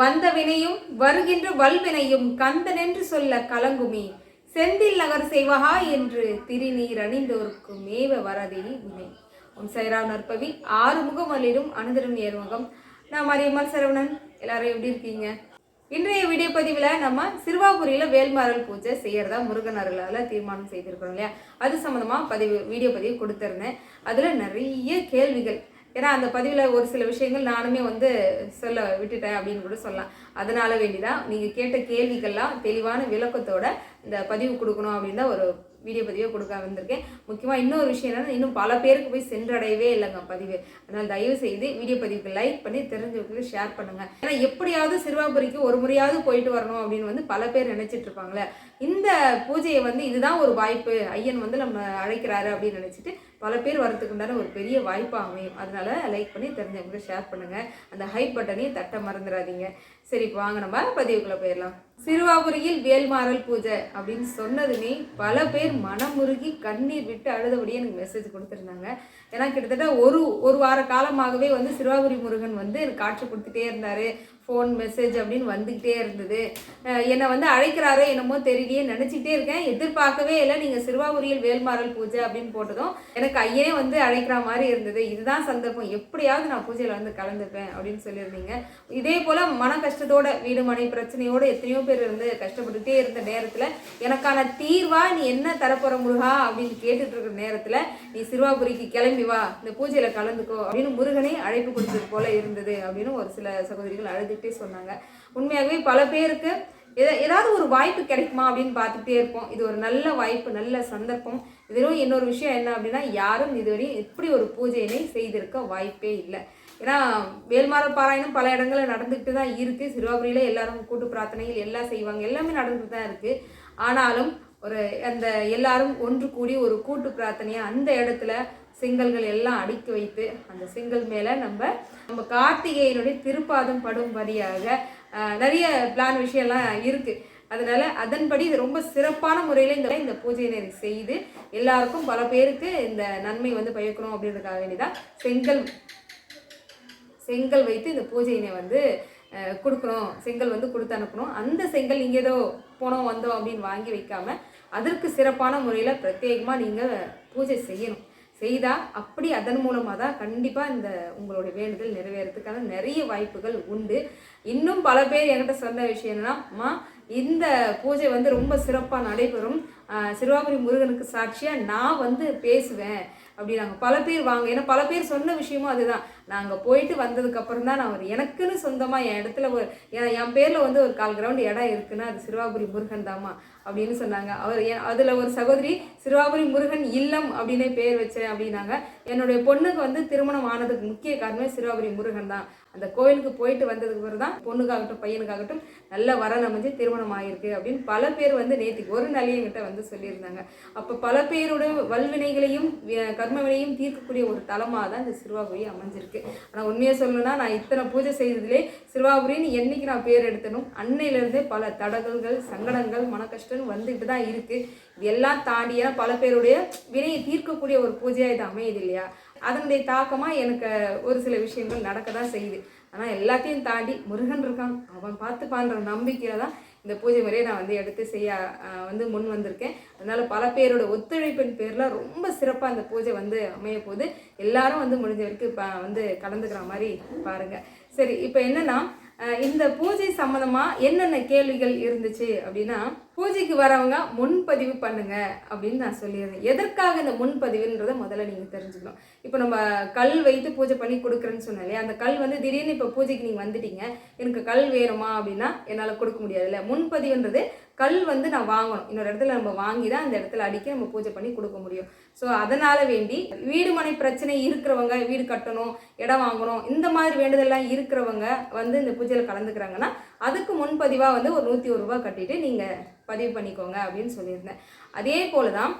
வந்த வினையும் வருகின்ற வல்வினையும் கந்தனென்று சொல்ல கலங்குமே செந்தில் நகர் செய்வகா என்று திருநீர் அணிந்தோருக்கு மேவ வரதே வினை. உன் சைராவ் நற்பவி ஆறுமுகம் அலிடும் அனுதரும் ஏர்முகம். நான் மரியம்மாள் சரவணன். எல்லாரும் எப்படி இருக்கீங்க? இன்றைய வீடியோ பதிவில் நம்ம சிறுவாபுரியில் வேல்மாறல் பூஜை செய்யறதா முருகன் அருளால் தீர்மானம் செய்திருக்கிறோம் இல்லையா? அது சம்மந்தமாக வீடியோ பதிவு கொடுத்துருந்தேன். அதில் நிறைய கேள்விகள். ஏன்னா அந்த பதிவில் ஒரு சில விஷயங்கள் நானுமே சொல்ல விட்டுட்டேன் அப்படின்னு கூட சொல்லலாம். அதனால வேண்டிதான் நீங்கள் கேட்ட கேள்விகள்லாம் தெளிவான விளக்கத்தோட இந்த பதிவு கொடுக்கணும் அப்படின்னு தான் ஒரு வீடியோ பதிவை கொடுக்க வந்திருக்கேன். முக்கியமாக இன்னொரு விஷயம் என்னன்னா, இன்னும் பல பேருக்கு போய் சென்றடையவே இல்லைங்க பதிவு. அதனால் தயவு செய்து வீடியோ பதிவுக்கு லைக் பண்ணி தெரிஞ்சவங்களுக்கு ஷேர் பண்ணுங்கள். ஏன்னா எப்படியாவது சிறுவாபுரிக்கு ஒரு முறையாவது போயிட்டு வரணும் அப்படின்னு பல பேர் நினைச்சிட்டு இருப்பாங்களே. இந்த பூஜையை இதுதான் ஒரு வாய்ப்பு, ஐயன் நம்ம அழைக்கிறாரு அப்படின்னு நினச்சிட்டு பல பேர் வரத்துக்குண்டான ஒரு பெரிய வாய்ப்பாக அமையும். அதனால லைக் பண்ணி தெரிஞ்சவங்களுக்கு ஷேர் பண்ணுங்கள். அந்த ஹைப் பட்டனையும் தட்ட மறந்துடாதீங்க. சரி, இப்போ வாங்க நம்ம பதிவுக்குள்ளே போயிடலாம். சிறுவாபுரியில் வேல்மாறல் பூஜை அப்படின்னு சொன்னதுமே பல பேர் மனமுருகி கண்ணீர் விட்டு அழுதபடியே எனக்கு மெசேஜ் கொடுத்துருந்தாங்க. ஏன்னா கிட்டத்தட்ட ஒரு வார காலமாகவே சிறுவாபுரி முருகன் எனக்கு காட்சி கொடுத்துட்டே இருந்தார். ஃபோன் மெசேஜ் அப்படின்னு வந்துக்கிட்டே இருந்தது. என்னை அழைக்கிறாரோ என்னமோ தெரியலையே நினச்சிக்கிட்டே இருக்கேன். எதிர்பார்க்கவே இல்லை நீங்கள் சிறுவாபுரியில் வேல்மாறல் பூஜை அப்படின்னு போட்டதும் எனக்கு ஐயனே அழைக்கிற மாதிரி இருந்தது. இதுதான் சந்தர்ப்பம், எப்படியாவது நான் பூஜையில் கலந்துப்பேன் அப்படின்னு சொல்லியிருந்தீங்க. இதே போல் மன கஷ்டத்தோட வீடு மனை பிரச்சனையோடு எத்தனையோ பேர் கஷ்டப்பட்டுகிட்டே இருந்த நேரத்தில் எனக்கான தீர்வா நீ என்ன தரப்போற முருகா அப்படின்னு கேட்டுட்டு இருக்கிற நேரத்தில் நீ சிறுவாபுரிக்கு கிளம்பி வா, இந்த பூஜையில் கலந்துக்கோ அப்படின்னு முருகனே அழைப்பு கொடுத்தது போல இருந்தது அப்படின்னு ஒரு சில சகோதரிகள் அழுதுகிட்டே சொன்னாங்க. உண்மையாகவே பல பேருக்கு ஏதாவது ஒரு வாய்ப்பு கிடைக்குமா அப்படின்னு பார்த்துட்டே இருப்போம். இது ஒரு நல்ல வாய்ப்பு, நல்ல சந்தர்ப்பம். இதிலும் இன்னொரு விஷயம் என்ன அப்படின்னா, யாரும் இதுவரையும் இப்படி ஒரு பூஜையினை செய்திருக்க வாய்ப்பே இல்லை. ஏன்னா வேல்மாறல் பாராயணம் பல இடங்களில் நடந்துக்கிட்டு தான் இருக்குது. சிறுவாபுரியில் எல்லாரும் கூட்டு பிரார்த்தனைகள் எல்லாம் செய்வாங்க, எல்லாமே நடந்துட்டு தான் இருக்குது. ஆனாலும் அந்த எல்லாரும் ஒன்று கூடி ஒரு கூட்டு பிரார்த்தனையாக அந்த இடத்துல செங்கல்கள் எல்லாம் அடுக்கி வைத்து அந்த செங்கல் மேலே நம்ம கார்த்திகேயனுடைய திருப்பாதம் படும்படியாக நிறைய பிளான் விஷயம்லாம் இருக்குது. அதனால அதன்படி இது ரொம்ப சிறப்பான முறையில் இந்த பூஜையினை செய்து எல்லாருக்கும் பல பேருக்கு இந்த நன்மை பயக்கணும் அப்படின்றதுக்காக வேண்டிதான் செங்கல் வைத்து இந்த பூஜையினை கொடுக்கணும். செங்கல் கொடுத்து அனுப்பணும். அந்த செங்கல் நீங்கள் ஏதோ போனோம் வந்தோம் அப்படின்னு வாங்கி வைக்காமல் அதற்கு சிறப்பான முறையில் பிரத்யேகமாக நீங்கள் பூஜை செய்யணும். செய்தால் அப்படி அதன் மூலமாக தான் கண்டிப்பாக இந்த உங்களுடைய வேண்டுதல் நிறைவேறதுக்கான நிறைய வாய்ப்புகள் உண்டு. இன்னும் பல பேர் என்கிட்ட சொன்ன விஷயம் என்னன்னா, இந்த பூஜை ரொம்ப சிறப்பாக நடைபெறும், சிறுவாபுரி முருகனுக்கு சாட்சியாக நான் பேசுவேன் அப்படின்னாங்க. பல பேர் வாங்க, ஏன்னா பல பேர் சொன்ன விஷயமும் அதுதான். நாங்கள் போயிட்டு வந்ததுக்கப்புறம் தான் நான் எனக்குன்னு சொந்தமாக என் இடத்துல என் பேரில் ஒரு 1/4 கிரவுண்ட் இடம் இருக்குன்னா அது சிறுவாபுரி முருகன் தாமா அப்படின்னு சொன்னாங்க. அதில் ஒரு சகோதரி சிறுவாபுரி முருகன் இல்லம் அப்படின்னே பேர் வச்சேன் அப்படின்னாங்க. என்னுடைய பொண்ணுக்கு திருமணம் ஆனதுக்கு முக்கிய காரணமே சிறுவாபுரி முருகன் தான். அந்த கோயிலுக்கு போயிட்டு வந்ததுக்கு பிறகு தான் பொண்ணுக்காகட்டும் பையனுக்காகட்டும் நல்ல வரன் அமைஞ்சு திருமணம் ஆகிருக்கு அப்படின்னு பல பேர் நேற்றுக்கு ஒரு நாளையே என்கிட்ட சொல்லியிருந்தாங்க. அப்போ பல பேரோட வல்வினைகளையும் கர்மவினையும் தீர்க்கக்கூடிய ஒரு தலமாக தான் இந்த சிறுவாபுரி அமைஞ்சிருக்கு. ஆனால் உண்மையாக சொல்லணும்னா, நான் இத்தனை பூஜை செய்ததுலே சிறுவாபுரின்னு என்னைக்கு நான் பேர் எடுத்தனும் அன்னையிலேருந்தே பல தடங்கல்கள் சங்கடங்கள் மன கஷ்டம்னு வந்துட்டு தான் இருக்குது. இது எல்லாம் தாண்டி ஏன்னா பல பேருடைய வினையை தீர்க்கக்கூடிய ஒரு பூஜையாக இது அமையுது இல்லையா? அதனுடைய தாக்கமாக எனக்கு ஒரு சில விஷயங்கள் நடக்க தான் செய்யுது. ஆனால் எல்லாத்தையும் தாண்டி முருகன் இருக்கான், அவன் பார்த்துப்பான்ற நம்பிக்கையில் தான் இந்த பூஜை முறையை நான் எடுத்து செய்ய முன் வந்திருக்கேன். அதனால் பல பேரோட ஒத்துழைப்பின் பேரில் ரொம்ப சிறப்பாக அந்த பூஜை அமைய போது எல்லாரும் முடிஞ்ச வரைக்கும் கலந்துக்கிற மாதிரி பாருங்கள். சரி, இப்போ என்னென்னா இந்த பூஜை சம்மந்தமாக என்னென்ன கேள்விகள் இருந்துச்சு அப்படின்னா, பூஜைக்கு வரவங்க முன்பதிவு பண்ணுங்க அப்படின்னு நான் சொல்லியிருந்தேன். எதற்காக இந்த முன்பதிவுன்றதை முதல்ல நீங்கள் தெரிஞ்சுக்கணும். இப்போ நம்ம கல் வைத்து பூஜை பண்ணி கொடுக்குறேன்னு சொன்னாலே, அந்த கல் திடீர்னு இப்போ பூஜைக்கு நீங்கள் வந்துட்டீங்க, எனக்கு கல் வேணுமா அப்படின்னா என்னால் கொடுக்க முடியாது இல்லை. முன்பதிவுன்றது கல் நான் வாங்கணும், இன்னொரு இடத்துல நம்ம வாங்கி தான் அந்த இடத்துல அடிக்க நம்ம பூஜை பண்ணி கொடுக்க முடியும். ஸோ அதனால் வேண்டி வீடு மனை பிரச்சனை இருக்கிறவங்க, வீடு கட்டணும் இடம் வாங்கணும் இந்த மாதிரி வேண்டுதெல்லாம் இருக்கிறவங்க இந்த பூஜையில் கலந்துக்கிறாங்கன்னா அதுக்கு முன்பதிவாக ஒரு 101 ரூபா கட்டிட்டு நீங்கள் பதிவு பண்ணிக்கோங்க அப்படின்னு சொல்லியிருந்தேன். அதே போல தான்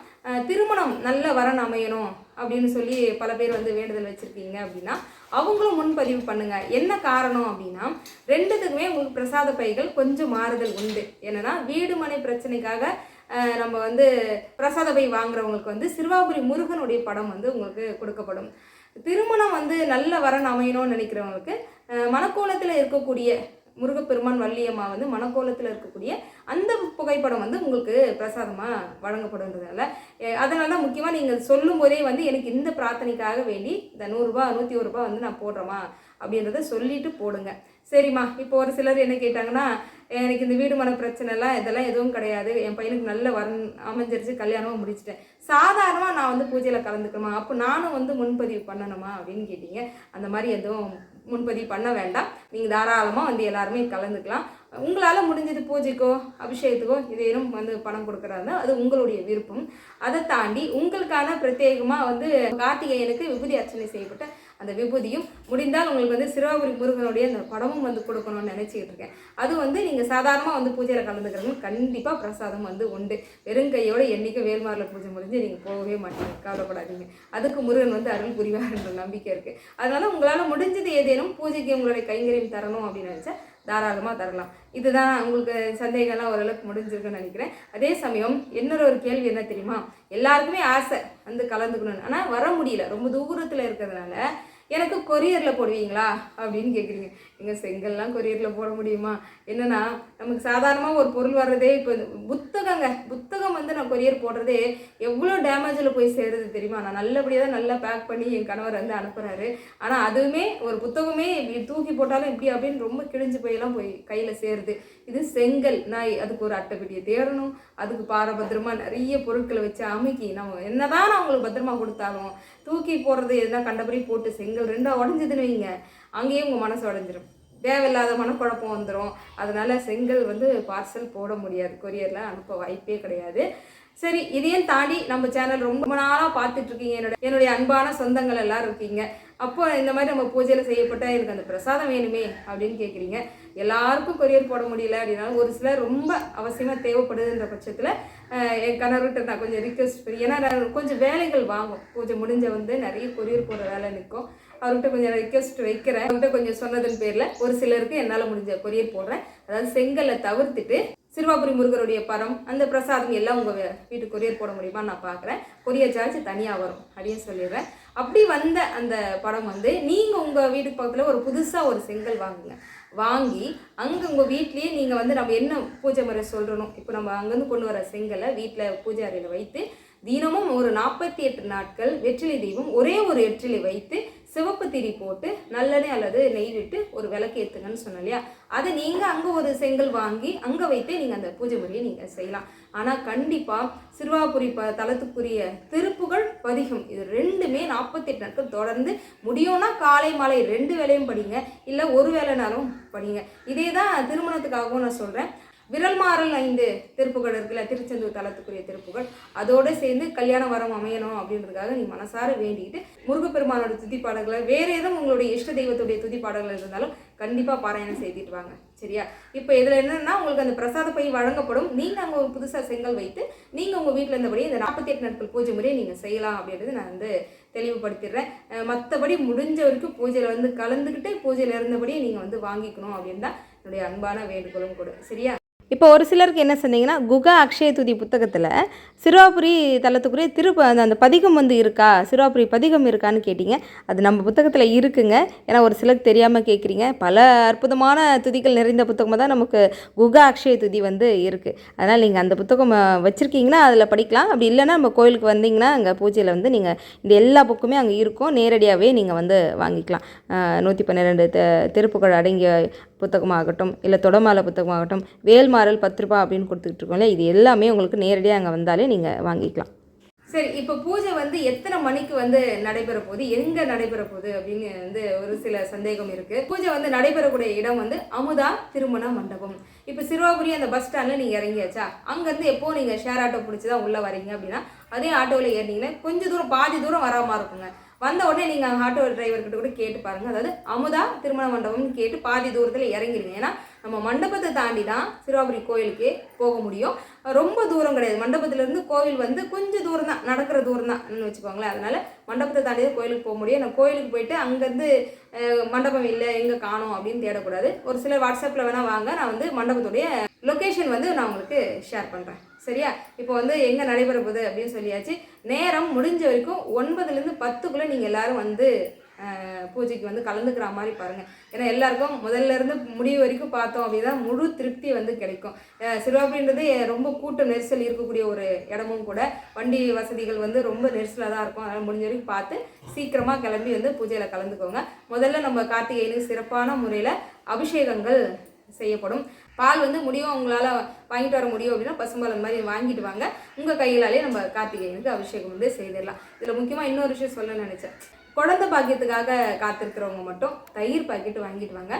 திருமணம் நல்ல வரன் அமையணும் அப்படின்னு சொல்லி பல பேர் வேண்டுதல் வச்சுருக்கீங்க அப்படின்னா அவங்களும் முன்பதிவு பண்ணுங்கள். என்ன காரணம் அப்படின்னா, ரெண்டுத்துக்குமே உங்களுக்கு பிரசாத பைகள் கொஞ்சம் மாறுதல் உண்டு. என்னென்னா வீடு மனை பிரச்சனைக்காக நம்ம பிரசாத பை வாங்குறவங்களுக்கு சிறுவாபுரி முருகனுடைய படம் உங்களுக்கு கொடுக்கப்படும். திருமணம் நல்ல வரன் அமையணும்னு நினைக்கிறவங்களுக்கு மணக்கோலத்தில் இருக்கக்கூடிய முருகப்பெருமான் வள்ளியம்மா வந்து மணக்கோலத்தில் இருக்கக்கூடிய அந்த புகைப்படம் வந்து உங்களுக்கு பிரசாதமாக வழங்கப்படுன்றதுனால அதனால தான் முக்கியமாக நீங்கள் சொல்லும் போதே வந்து எனக்கு இந்த பிரார்த்தனைக்காக வேண்டி இந்த 100 ரூபா 101 ரூபா வந்து நான் போடுறேம்மா அப்படின்றத சொல்லிட்டு போடுங்க. சரிம்மா. இப்போ ஒரு சிலர் என்ன கேட்டாங்கன்னா, எனக்கு இந்த வீடு மன பிரச்சனைலாம் இதெல்லாம் எதுவும் கிடையாது, என் பையனுக்கு நல்ல அமைஞ்சிருச்சு, கல்யாணமும் முடிச்சிட்டேன், சாதாரணமாக நான் வந்து பூஜையில் கலந்துக்கணுமா, அப்போ நானும் வந்து முன்பதிவு பண்ணணுமா அப்படின்னு கேட்டீங்க. அந்த மாதிரி எதுவும் முன்பதிவு பண்ண வேண்டாம். நீங்கள் தாராளமாக வந்து எல்லாருமே கலந்துக்கலாம். உங்களால் முடிஞ்சது பூஜைக்கோ அபிஷேகத்துக்கோ இதேனும் வந்து பணம் கொடுக்குறாருன்னா அது உங்களுடைய விருப்பம். அதை தாண்டி உங்களுக்கான பிரத்யேகமாக வந்து கார்த்திகேயனுக்கு விபூதி அர்ச்சனை செய்யப்பட்ட அந்த விபூதியும் முடிந்தால் உங்களுக்கு வந்து சிறுவாபுரி முருகனுடைய அந்த படமும் வந்து கொடுக்கணும்னு நினச்சிக்கிட்டு இருக்கேன். அது வந்து நீங்கள் சாதாரணமாக வந்து பூஜையில் கலந்துக்கிறவங்க கண்டிப்பாக பிரசாதம் வந்து உண்டு. வெறுங்கையோடு என்றைக்கும் வேல்மாரில் பூஜை முடிஞ்சு நீங்கள் போகவே மாட்டீங்க, கவலைப்படாதீங்க. அதுக்கு முருகன் வந்து அருள் புரிவார்ன்ற நம்பிக்கை இருக்குது. அதனால் உங்களால் முடிஞ்சது ஏதேனும் பூஜைக்கு உங்களுடைய கைங்கரியம் தரணும் அப்படின்னு நினச்சா தாராளமாக தரலாம். இதுதான் உங்களுக்கு சந்தேகம்லாம் ஓரளவுக்கு முடிஞ்சிருக்குன்னு நினைக்கிறேன். அதே சமயம் ஒரு கேள்வி என்ன தெரியுமா, எல்லாருக்குமே ஆசை வந்து கலந்துக்கணும்னு, ஆனால் வர முடியல, ரொம்ப தூரத்தில் இருக்கிறதுனால எனக்கு கொரியரில் போடுவீங்களா அப்படின்னு கேட்குறீங்க. எங்கள் செங்கல்லாம் கொரியரில் போட முடியுமா? என்னென்னா நமக்கு சாதாரணமாக ஒரு பொருள் வர்றதே இப்போ புத்தகம் வந்து நான் கொரியர் போடுறதே எவ்வளோ டேமேஜில் போய் சேருது தெரியுமா? நான் நல்லபடியாக தான் நல்லா பேக் பண்ணி என் கணவர் வந்து அனுப்புகிறாரு. ஆனால் அதுவுமே ஒரு புத்தகமே தூக்கி போட்டாலும் இப்படி அப்படின்னு ரொம்ப கிழிஞ்சு போயெல்லாம் போய் கையில் சேருது. இது செங்கல், நான் அதுக்கு ஒரு அட்டைப்பெட்டியை தேடணும், அதுக்கு பாரபத்திரமாக நிறைய பொருட்களை வச்சு அமுக்கி நம்ம என்னதான் நான் உங்களுக்கு பத்திரமா கொடுத்தாலும் தூக்கி போடுறது எதுனா கண்டபடி போட்டு செங்கல் 2 உடஞ்சிதுன்னு வைங்க, அங்கேயே உங்கள் மனசு உடஞ்சிரும், தேவையில்லாத மனக்குழப்பம் வந்துடும். அதனால் செங்கல் வந்து பார்சல் போட முடியாது, கொரியரில் அனுப்ப வாய்ப்பே கிடையாது. சரி, இதையும் தாண்டி நம்ம சேனல் ரொம்ப நாளாக பார்த்துட்ருக்கீங்க, என்னுடைய அன்பான சொந்தங்கள் எல்லோரும் இருக்கீங்க. அப்போ இந்த மாதிரி நம்ம பூஜையில் செய்யப்பட்ட எனக்கு அந்த பிரசாதம் வேணுமே அப்படின்னு கேட்குறீங்க. எல்லாருக்கும் கொரியர் போட முடியல அப்படின்னாலும் ஒரு சிலர் ரொம்ப அவசியமாக தேவைப்படுதுன்ற பட்சத்தில் என் கணவர்கிட்ட நான் கொஞ்சம் ரிக்வெஸ்ட் பண்ணி, ஏன்னா நான் கொஞ்சம் வேலைகள் வாங்கும், பூஜை முடிஞ்ச வந்து நிறைய கொரியர் போடுற வேலை நிற்கும், அவர்கிட்ட கொஞ்சம் ரிக்வெஸ்ட் வைக்கிறேன். அவர்கிட்ட கொஞ்சம் சொன்னதன் பேரில் ஒரு சிலருக்கு என்னால் முடிஞ்ச கொரியர் போடுறேன். அதாவது செங்கலை தவிர்த்துட்டு சிறுவாபுரி முருகருடைய படம் அந்த பிரசாதம் எல்லாம் உங்கள் வீட்டுக்கு கொரியர் போட முடியுமா நான் பார்க்குறேன். கொரியர் சார்ஜ் தனியாக வரும் அப்படின்னு சொல்லிடுறேன். அப்படி வந்த அந்த படம் வந்து நீங்கள் உங்கள் வீட்டுக்கு பக்கத்தில் ஒரு புதுசாக ஒரு செங்கல் வாங்கி அங்கே உங்கள் வீட்லேயே நீங்கள் வந்து நம்ம என்ன பூஜை முறை சொல்கிறோம், இப்போ நம்ம அங்கேருந்து கொண்டு வர செங்கலை வீட்டில் பூஜை அறையில் வைத்து தினமும் ஒரு 48 நாட்கள் வெற்றிலை தெய்வம் ஒரே ஒரு வெற்றிலை வைத்து சிவப்பு திரி போட்டு நல்லெண்ணெய் அல்லது நெய் விட்டு ஒரு விளக்கு ஏற்றுங்கன்னு சொன்னோம் இல்லையா, அதை நீங்கள் அங்கே ஒரு செங்கல் வாங்கி அங்கே வைத்தே நீங்கள் அந்த பூஜை முறையை நீங்கள் செய்யலாம். ஆனால் கண்டிப்பாக சிறுவாபுரி தலத்துக்குரிய திருப்புகழ் பதிகம் இது 2மே 48 நாட்கள் தொடர்ந்து முடியும்னா காலை மாலை 2 வேளையும் படிங்க, இல்லை ஒரு வேளைனாலும் படிங்க. இதே தான் திருமணத்துக்காகவும் நான் சொல்கிறேன். விரல் மாறல் 5 திருப்புகள் இருக்குல்ல, திருச்செந்தூர் தலத்துக்குரிய திருப்புகள், அதோடு சேர்ந்து கல்யாண வரம் அமையணும் அப்படின்றதுக்காக நீ மனசார வேண்டிக்கிட்டு முருகப்பெருமானோட துதிப்பாடல்களை வேறு எதுவும் உங்களுடைய இஷ்ட தெய்வத்துடைய துதிப்பாடல்கள் இருந்தாலும் கண்டிப்பாக பாராயணம் செய்துட்டு வாங்க. சரியா? இப்போ இதில் என்னென்னா உங்களுக்கு அந்த பிரசாத பை வழங்கப்படும். நீங்கள் அங்கே ஒரு புதுசாக செங்கல் வைத்து நீங்கள் உங்கள் வீட்டில் இருந்தபடி இந்த 48 நாட்கள் பூஜை முறையை நீங்கள் செய்யலாம் அப்படின்றது நான் வந்து தெளிவுபடுத்திடுறேன். மற்றபடி முடிஞ்ச வரைக்கும் பூஜையில் வந்து கலந்துக்கிட்டு பூஜையில் இருந்தபடியே நீங்கள் வந்து வாங்கிக்கணும் அப்படின்னு தான் என்னுடைய அன்பான வேண்டுகோளும் கூட. சரியா? இப்போ ஒரு சிலருக்கு என்ன சொன்னீங்கன்னா, குகா அக்ஷய துதி புத்தகத்தில் சிறுவாபுரி தலத்துக்குரிய அந்த பதிகம் வந்து இருக்கா, சிறுவாபுரி பதிகம் இருக்கான்னு கேட்டிங்க. அது நம்ம புத்தகத்தில் இருக்குங்க. ஏன்னா ஒரு சிலருக்கு தெரியாமல் கேட்குறீங்க. பல அற்புதமான துதிகள் நிறைந்த புத்தகமாக தான் நமக்கு குகா அக்ஷய துதி வந்து இருக்குது. அதனால் நீங்கள் அந்த புத்தகம் வச்சுருக்கீங்கன்னா அதில் படிக்கலாம். அப்படி இல்லைன்னா நம்ம கோயிலுக்கு வந்தீங்கன்னா அங்கே பூஜையில் வந்து நீங்கள் இந்த எல்லா புக்குமே அங்கே இருக்கும், நேரடியாகவே நீங்கள் வந்து வாங்கிக்கலாம். 112 திருப்புகள் அடங்கிய புத்தகமாகட்டும், இல்லை தொடமாலை புத்தகமாகட்டும், வேல்மாறல் 10 ரூபாய் அப்படின்னு கொடுத்துக்கிட்டு இருக்கோம்ல, இது எல்லாமே உங்களுக்கு நேரடியாக அங்கே வந்தாலே நீங்கள் வாங்கிக்கலாம். சரி, இப்போ பூஜை வந்து எத்தனை மணிக்கு வந்து நடைபெற போகுது, எங்கே நடைபெற போகுது அப்படின்னு வந்து ஒரு சில சந்தேகம் இருக்குது. பூஜை வந்து நடைபெறக்கூடிய இடம் வந்து அமுதா திருமண மண்டபம். இப்போ சிறுவாபுரி அந்த பஸ் ஸ்டாண்டில் நீங்கள் இறங்கியாச்சா, அங்கேருந்து எப்போ நீங்கள் ஷேர் ஆட்டோ பிடிச்சி தான் உள்ளே வரீங்க அப்படின்னா அதே ஆட்டோவில் ஏறினீங்கன்னா கொஞ்சம் தூரம் பாதி தூரம் வராமல் இருக்குங்க. வந்த உடனே நீங்கள் ஆட்டோ டிரைவர்கிட்ட கூட கேட்டு பாருங்கள். அதாவது அமுதா திருமண மண்டபம்னு கேட்டு பாதி தூரத்தில் இறங்கிடுங்க. ஏன்னா நம்ம மண்டபத்தை தாண்டி தான் சிறுவாபுரி கோயிலுக்கே போக முடியும். ரொம்ப தூரம் கிடையாது. மண்டபத்திலேருந்து கோவில் வந்து கொஞ்சம் தூரம் தான், நடக்கிற தூரம் தான் வச்சுக்கோங்களேன். அதனால் மண்டபத்தை தாண்டி தான் கோயிலுக்கு போக முடியும். நான் கோயிலுக்கு போயிட்டு அங்கேருந்து மண்டபம் இல்லை எங்கே காணும் அப்படின்னு தேடக்கூடாது. ஒரு சிலர் வாட்ஸ்அப்பில் வேணால் வாங்க, நான் வந்து மண்டபத்துடைய லொக்கேஷன் வந்து நான் உங்களுக்கு ஷேர் பண்ணுறேன். சரியா? இப்போ வந்து எங்கே நடைபெற போகுது அப்படின்னு சொல்லியாச்சு. நேரம் முடிஞ்ச வரைக்கும் 9லேருந்து 10க்குள்ளே நீங்கள் எல்லோரும் வந்து பூஜைக்கு வந்து கலந்துக்கிற மாதிரி பாருங்கள். ஏன்னா எல்லாருக்கும் முதல்ல இருந்து முடிவு வரைக்கும் பார்த்தோம் அப்படின்னா முழு திருப்தி வந்து கிடைக்கும். சிறுவாபுரின்றது ரொம்ப கூட்ட நெரிசல் இருக்கக்கூடிய ஒரு இடமும் கூட. வண்டி வசதிகள் வந்து ரொம்ப நெரிசலாக தான் இருக்கும். அதனால் முடிஞ்ச வரைக்கும் பார்த்து சீக்கிரமாக கிளம்பி வந்து பூஜையில் கலந்துக்கோங்க. முதல்ல நம்ம கார்த்திகைக்கு சிறப்பான முறையில் அபிஷேகங்கள் செய்யப்படும். பால் வந்து முடியும் உங்களால் வாங்கிட்டு வர முடியும் அப்படின்னா பசும்பால் அந்த மாதிரி வாங்கிட்டு வாங்க. உங்கள் கையிலாலே நம்ம கார்த்திகைக்கு அபிஷேகம் வந்து செய்திடலாம். இதில் முக்கியமாக இன்னொரு விஷயம் சொல்ல நினச்சேன். குழந்தை பாக்கியத்துக்காக காத்திருக்கிறவங்க மட்டும் தயிர் பாக்கெட் வாங்கிட்டு வாங்க.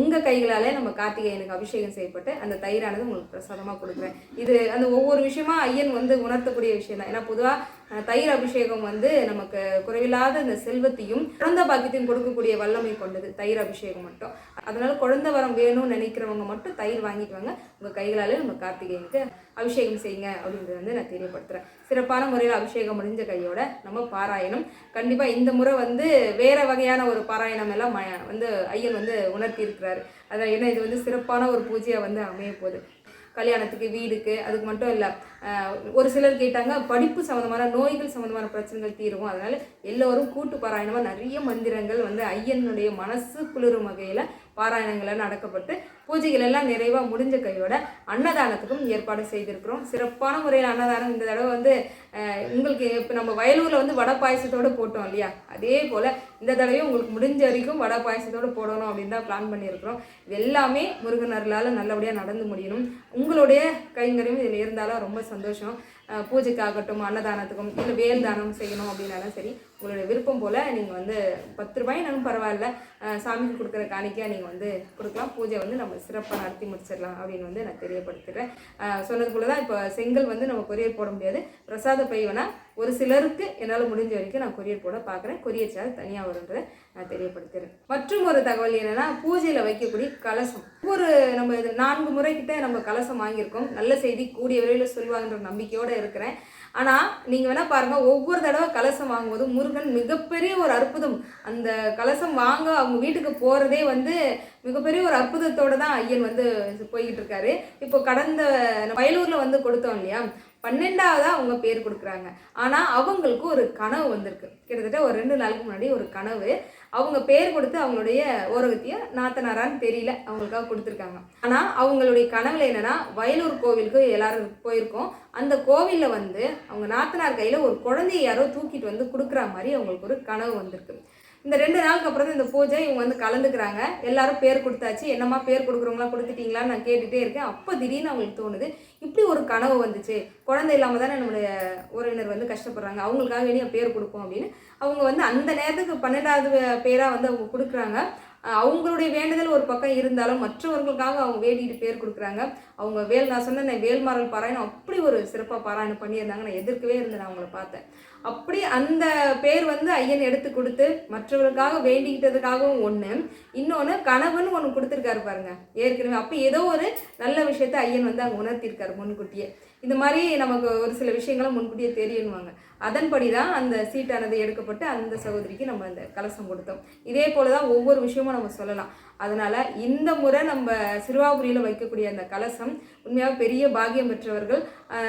உங்கள் கைகளாலே நம்ம கார்த்திகேயனுக்கு அபிஷேகம் செய்யப்பட்டு அந்த தயிரானது உங்களுக்கு பிரசாதமாக கொடுக்குறேன். இது அந்த ஒவ்வொரு விஷயமா ஐயன் வந்து உணர்த்தக்கூடிய விஷயம் தான். ஏன்னா பொதுவாக தயிர் அபிஷேகம் வந்து நமக்கு குறைவில்லாத இந்த செல்வத்தையும் குழந்தை பாக்கியத்தையும் கொடுக்கக்கூடிய வல்லமை கொண்டது தயிர் அபிஷேகம் மட்டும். அதனால குழந்தை வரம் வேணும்னு நினைக்கிறவங்க மட்டும் தயிர் வாங்கிட்டு வாங்க. உங்கள் கைகளாலே நம்ம கார்த்திகேயனுக்கு அபிஷேகம் செய்யுங்க அப்படின்றத வந்து நான் தெரியப்படுத்துகிறேன். சிறப்பான முறையில் அபிஷேகம் முடிஞ்ச கையோட நம்ம பாராயணம் கண்டிப்பாக இந்த முறை வந்து வேறு வகையான ஒரு பாராயணம் எல்லாம் வந்து ஐயன் வந்து உணர்த்தி இருக்கிறாரு. அதான் ஏன்னா இது வந்து சிறப்பான ஒரு பூஜையாக வந்து அமைய போகுது. கல்யாணத்துக்கு, வீடுக்கு, அதுக்கு மட்டும் இல்லை. ஒரு சிலர் கேட்டாங்க படிப்பு சம்மந்தமான நோய்கள் சம்மந்தமான பிரச்சனைகள் தீரும். அதனால் எல்லோரும் கூட்டு பாராயணமாக நிறைய மந்திரங்கள் வந்து ஐயனுடைய மனசு குளிரும் வகையில் பாராயணங்கள் நடக்கப்பட்டு பூஜைகள் எல்லாம் நிறைவாக முடிஞ்ச கையோட அன்னதானத்துக்கும் ஏற்பாடு செய்திருக்கிறோம். சிறப்பான முறையில் அன்னதானம் இந்த தடவை வந்து உங்களுக்கு இப்போ நம்ம வயலூரில் வந்து வடை பாயசத்தோடு போட்டோம் இல்லையா, அதே போல் இந்த தடவையும் உங்களுக்கு முடிஞ்ச வரைக்கும் வடை பாயசத்தோடு போடணும் அப்படின்னு தான் பிளான் பண்ணியிருக்கிறோம். இது எல்லாமே முருகன் அருளால் நல்லபடியாக நடந்து முடியணும். உங்களுடைய கைங்கரியம் இதில் இருந்தாலும் ரொம்ப சந்தோஷம். பூஜைக்காகட்டும், அன்னதானத்துக்கும், இல்லை வேல் தானம் செய்யணும் அப்படின்னாலும் சரி, உங்களுடைய விருப்பம் போல் நீங்கள் வந்து 10 ரூபாயினாலும் பரவாயில்ல, சாமிக்கு கொடுக்குற காணிக்கையாக நீங்கள் வந்து கொடுக்கலாம். பூஜை வந்து நம்ம சிறப்பாக நடத்தி முடிச்சிடலாம் அப்படின்னு வந்து நான் தெரியப்படுத்துகிறேன். சொன்னது போல தான் இப்போ செங்கல் வந்து நம்ம கொரியர் போட முடியாது. பிரசாத பை வேணால் ஒரு சிலருக்கு என்னால் முடிஞ்ச வரைக்கும் நான் கொரியர் போட பார்க்குறேன். கொரியர் சார்ஜ் தனியாக வருன்றதை நான் தெரியப்படுத்துகிறேன். மற்றும் ஒரு தகவல் என்னென்னா, பூஜையில் வைக்கக்கூடிய கலசம் நம்ம 4 முறைக்கிட்ட நம்ம கலசம் வாங்கியிருக்கோம். நல்ல செய்தி கூடிய விரைவில் சொல்லுவாங்கன்ற நம்பிக்கையோடு இருக்கிறேன். ஆனால் நீங்கள் வேணால் பாருங்கள், ஒவ்வொரு தடவை கலசம் வாங்கும்போது முருகன் மிகப்பெரிய ஒரு அற்புதம். அந்த கலசம் வாங்க அவங்க வீட்டுக்கு போகிறதே வந்து மிகப்பெரிய ஒரு அற்புதத்தோடு தான் ஐயன் வந்து போய்கிட்டு இருக்காரு. இப்போ கடந்த வயலூரில் வந்து கொடுத்தோம் இல்லையா, 12ஆவதாக அவங்க பேர் கொடுக்குறாங்க. ஆனால் அவங்களுக்கு ஒரு கனவு வந்திருக்கு. கிட்டத்தட்ட ஒரு 2 நாளுக்கு முன்னாடி ஒரு கனவு. அவங்க பேர் கொடுத்து அவங்களுடைய ஓரகத்திய நாத்தனாரான்னு தெரியல, அவங்களுக்காக கொடுத்துருக்காங்க. ஆனால் அவங்களுடைய கனவுல என்னென்னா, வயலூர் கோவிலுக்கு எல்லாரும் போயிருக்கோம். அந்த கோவிலில் வந்து அவங்க நாத்தனார் கையில் ஒரு குழந்தைய யாரோ தூக்கிட்டு வந்து கொடுக்குற மாதிரி அவங்களுக்கு ஒரு கனவு வந்திருக்கு. இந்த 2 நாளுக்கு அப்புறம் தான் இந்த பூஜை இவங்க வந்து கலந்துக்கிறாங்க. எல்லாரும் பேர் கொடுத்தாச்சு. என்னம்மா பேர் கொடுக்குறவங்களாம் கொடுத்துட்டீங்களான்னு நான் கேட்டுகிட்டே இருக்கேன். அப்போ திடீர்னு அவங்களுக்கு தோணுது, இப்படி ஒரு கனவு வந்துச்சு, குழந்தை இல்லாமல் தானே நம்மளுடைய உறவினர் வந்து கஷ்டப்படுறாங்க, அவங்களுக்காக வெளியே பேர் கொடுப்போம் அப்படின்னு அவங்க வந்து அந்த நேரத்துக்கு 12ஆவது பேராக வந்து அவங்க கொடுக்குறாங்க. அவங்களுடைய வேண்டுதல் ஒரு பக்கம் இருந்தாலும் மற்றவர்களுக்காக அவங்க வேண்டிட்டு பேர் கொடுக்குறாங்க. அவங்க நான் சொன்னேன் வேல்மாறல் பாராயணம் அப்படி ஒரு சிறப்பாக பாராயணம் பண்ணியிருந்தாங்க. நான் எதிர்க்கவே இருந்தேன், நான் அவங்கள பார்த்தேன். அப்படி அந்த பேர் வந்து ஐயன் எடுத்து கொடுத்து மற்றவர்களுக்காக வேண்டிக்கிட்டதுக்காகவும் ஒன்று, இன்னொன்று கனவுன்னு ஒன்று கொடுத்துருக்காரு பாருங்க ஏற்கனவே. அப்போ ஏதோ ஒரு நல்ல விஷயத்த ஐயன் வந்து அங்கே உணர்த்திருக்காரு முன்கூட்டியே. இந்த மாதிரி நமக்கு ஒரு சில விஷயங்களும் முன்கூட்டியே தெரியணுவாங்க. அதன்படி தான் அந்த சீட்டானது எடுக்கப்பட்டு அந்த சகோதரிக்கு நம்ம அந்த கலசம் கொடுத்தோம். இதே போல தான் ஒவ்வொரு விஷயமும் நம்ம சொல்லலாம். அதனால் இந்த முறை நம்ம சிறுவாபுரியில் வைக்கக்கூடிய அந்த கலசம் உண்மையாக பெரிய பாக்கியம் பெற்றவர்கள்.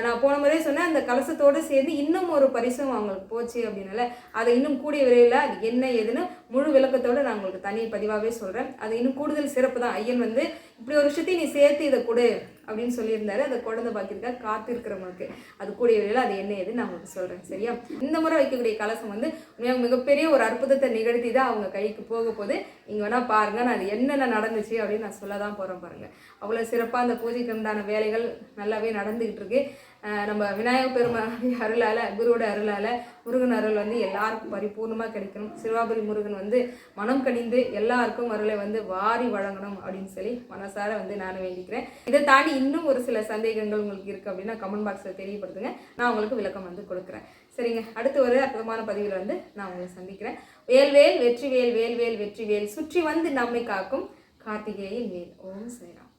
நான் போன முறையே சொன்னேன், அந்த கலசத்தோடு சேர்ந்து இன்னும் ஒரு பரிசும் அவங்களுக்கு போச்சு அப்படின்னால அதை இன்னும் கூடிய விரைவில் அது என்ன ஏதுன்னு முழு விளக்கத்தோடு நான் உங்களுக்கு தனி பதிவாகவே சொல்கிறேன். அது இன்னும் கூடுதல் சிறப்பு தான். ஐயன் வந்து இப்படி ஒரு விஷயத்தையும் நீ சேர்த்து இதை கொடு அப்படின்னு சொல்லியிருந்தாரு. அதை குழந்தை பாக்கியத்துக்காக காத்திருக்கிறவங்களுக்கு அது கூடிய விரைவில் அது என்ன ஏதுன்னு நான் உங்களுக்கு சொல்கிறேன். சரியா? இந்த முறை வைக்கக்கூடிய கலசம் வந்து மிகப்பெரிய ஒரு அற்புதத்தை நிகழ்த்தி தான் அவங்க கைக்கு போக போது. நீங்கள் வேணால் பாருங்கள், நான் அது என்னென்ன நடந்துச்சு அப்படின்னு நான் சொல்ல தான் போகிறேன் பாருங்கள். அவ்வளோ சிறப்பாக அந்த பூஜைக்கு உண்டான வேலைகள் நல்லாவே நடந்துக்கிட்டு இருக்கு. நம்ம விநாயகர் பெருமானுடைய அருளால், குருவோட அருளால், முருகன் அருள் வந்து எல்லாருக்கும் பரிபூர்ணமாக கிடைக்கணும். சிறுவாபுரி முருகன் வந்து மனம் கனிந்து எல்லாருக்கும் அருளை வந்து வாரி வழங்கணும் அப்படின்னு சொல்லி மனசார வந்து நான் வேண்டிக்கிறேன். இதை தாண்டி இன்னும் ஒரு சில சந்தேகங்கள் உங்களுக்கு இருக்குது அப்படின்னா கமெண்ட் பாக்ஸில் தெரியப்படுத்துங்க, நான் உங்களுக்கு விளக்கம் வந்து கொடுக்குறேன். சரிங்க, அடுத்து ஒரு அற்புதமான பதிவில் வந்து நான் உங்களை சந்திக்கிறேன். வேல்வேல் வெற்றிவேல், வேல்வேல் வெற்றிவேல், சுற்றி வந்து நம்மை காக்கும் கார்த்திகேயன் வேல். ஓம் ஸ்ரீராம்.